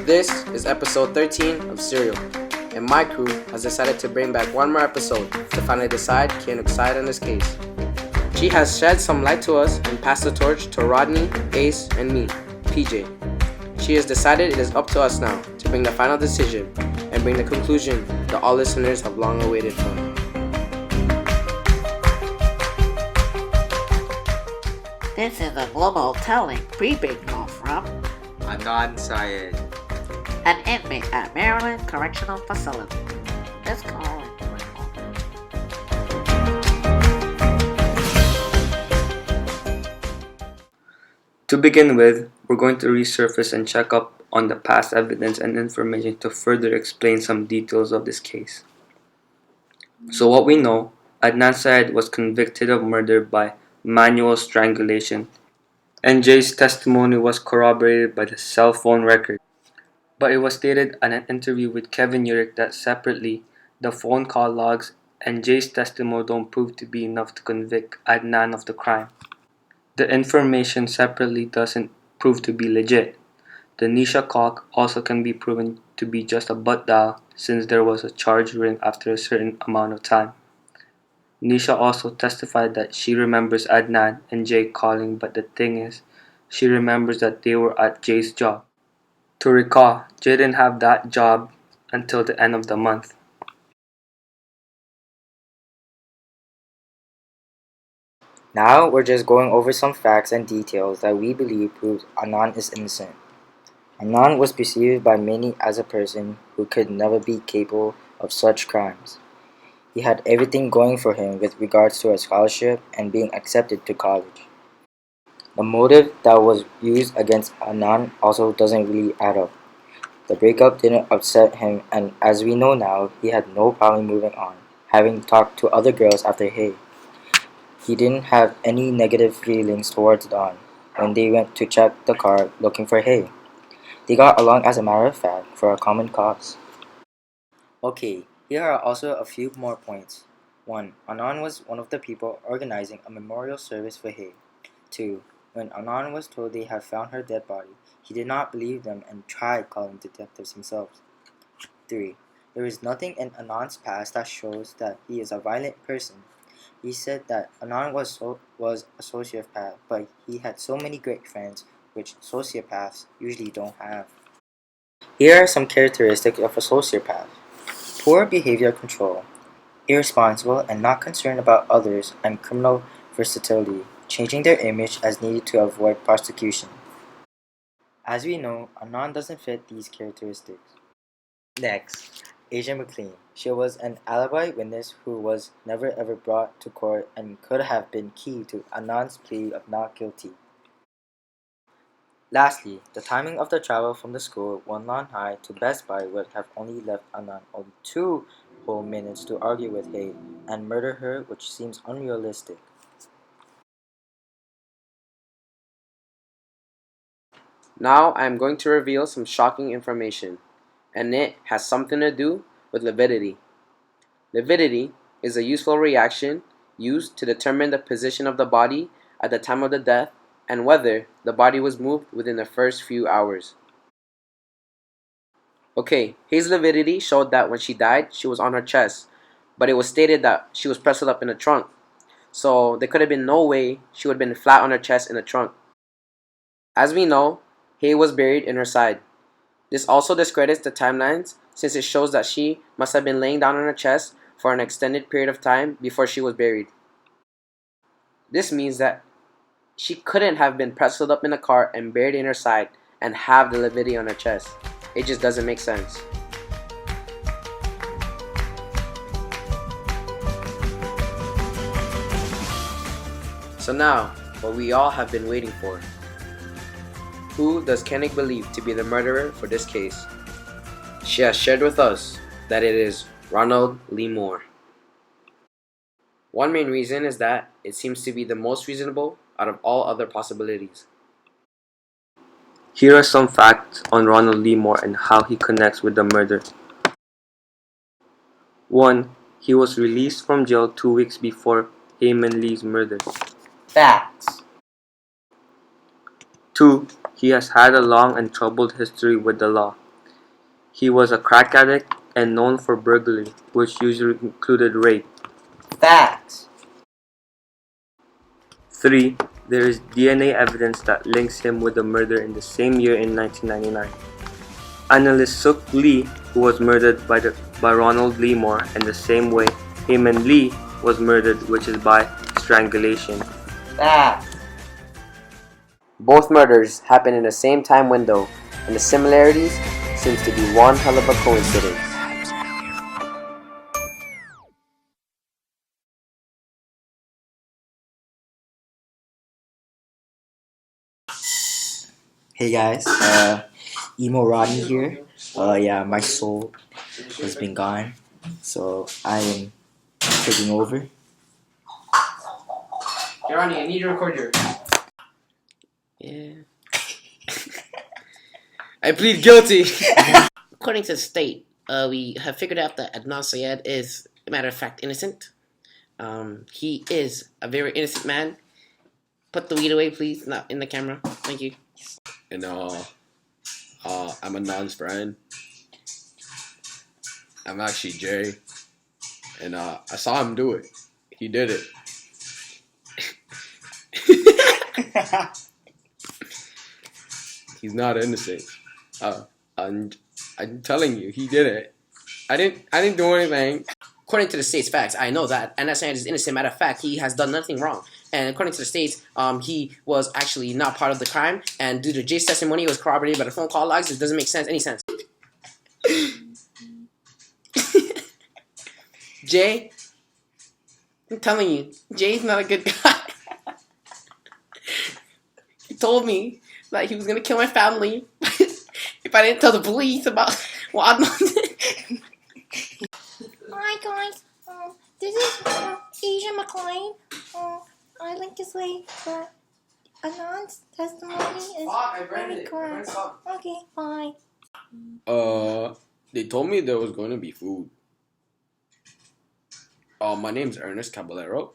This is episode 13 of Serial, and my crew has decided to bring back one more episode to finally decide can decide on this case. She has shed some light to us and passed the torch to Rodney, Ace, and me, PJ. She has decided it is up to us now to bring the final decision and bring the conclusion that all listeners have long awaited for. This is a global telling prepaid call from Adnan Syed. an inmate at Maryland Correctional Facility. This call is To begin with, we're going to resurface and check up on the past evidence and information to further explain some details of this case. So what we know, Adnan Syed was convicted of murder by manual strangulation. NJ's testimony was corroborated by the cell phone record. But it was stated in an interview with Kevin Urich that separately, the phone call logs and Jay's testimony don't prove to be enough to convict Adnan of the crime. The information separately doesn't prove to be legit. The Nisha call also can be proven to be just a butt dial since there was a charge ring after a certain amount of time. Nisha also testified that she remembers Adnan and Jay calling, but the thing is, she remembers that they were at Jay's job. To recall, Jay didn't have that job until the end of the month. Now we're just going over some facts and details that we believe proves Adnan is innocent. Adnan was perceived by many as a person who could never be capable of such crimes. He had everything going for him with regards to a scholarship and being accepted to college. The motive that was used against Adnan also doesn't really add up. The breakup didn't upset him, and as we know now, he had no problem moving on, having talked to other girls after Hay. He didn't have any negative feelings towards Dawn when they went to check the car looking for Hay. They got along as a matter of fact for a common cause. Okay, here are also a few more points. 1. Adnan was one of the people organizing a memorial service for Hay. 2. When Adnan was told they had found her dead body, he did not believe them and tried calling detectives himself. 3. There is nothing in Adnan's past that shows that he is a violent person. He said that Adnan was a sociopath, but he had so many great friends, which sociopaths usually don't have. Here are some characteristics of a sociopath. Poor behavior control, irresponsible and not concerned about others, and criminal versatility, changing their image as needed to avoid prosecution. As we know, Adnan doesn't fit these characteristics. Next, Asia McLean. She was an alibi witness who was never ever brought to court and could have been key to Adnan's plea of not guilty. Lastly, the timing of the travel from the school Wonlon High to Best Buy would have only left Adnan only 2 whole minutes to argue with Hay and murder her, which seems unrealistic. Now I am going to reveal some shocking information, and it has something to do with lividity. Lividity is a useful reaction used to determine the position of the body at the time of the death and whether the body was moved within the first few hours. Okay, Hayes' lividity showed that when she died, she was on her chest, but it was stated that she was pressed up in the trunk. So there could have been no way she would have been flat on her chest in the trunk. As we know, Hay was buried in her side. This also discredits the timelines since it shows that she must have been laying down on her chest for an extended period of time before she was buried. This means that she couldn't have been pressed up in a car and buried in her side and have the lividity on her chest. It just doesn't make sense. So now, what we all have been waiting for. Who does Koenig believe to be the murderer for this case? She has shared with us that it is Ronald Lee Moore. One main reason is that it seems to be the most reasonable out of all other possibilities. Here are some facts on Ronald Lee Moore and how he connects with the murder. 1. He was released from jail 2 weeks before Heyman Lee's murder. Facts. 2. He has had a long and troubled history with the law. He was a crack addict and known for burglary, which usually included rape. Facts. 3. There is DNA evidence that links him with the murder in the same year in 1999. Analyst Suk Lee, who was murdered by Ronald Lee Moore in the same way Heyman Lee was murdered, which is by strangulation. Facts. Both murders happened in the same time window, and the similarities seems to be one hell of a coincidence. Hey guys, Emo Rodney here. Yeah, my soul has been gone, so I am taking over. Hey Ronnie, I need to record your. Yeah. I plead guilty. According to the state, we have figured out that Adnan Syed is, a matter of fact, innocent. He is a very innocent man. Put the weed away, please, not in the camera. Thank you. And I'm Anand's friend. I'm actually Jay, and I saw him do it. He did it. He's not innocent. I'm telling you, he did it. I didn't do anything. According to the state's facts, I know that Adnan Syed is innocent. Matter of fact, he has done nothing wrong. And according to the states, he was actually not part of the crime. And due to Jay's testimony, it was corroborated by the phone call logs. It doesn't make any sense. Jay, I'm telling you, Jay's not a good guy. He told me that he was gonna kill my family if I didn't tell the police about what Adnan did. Hi guys, this is Asia McLean. I like to say that Anand's testimony is very correct. Okay, bye. They told me there was going to be food. My name's Ernest Caballero.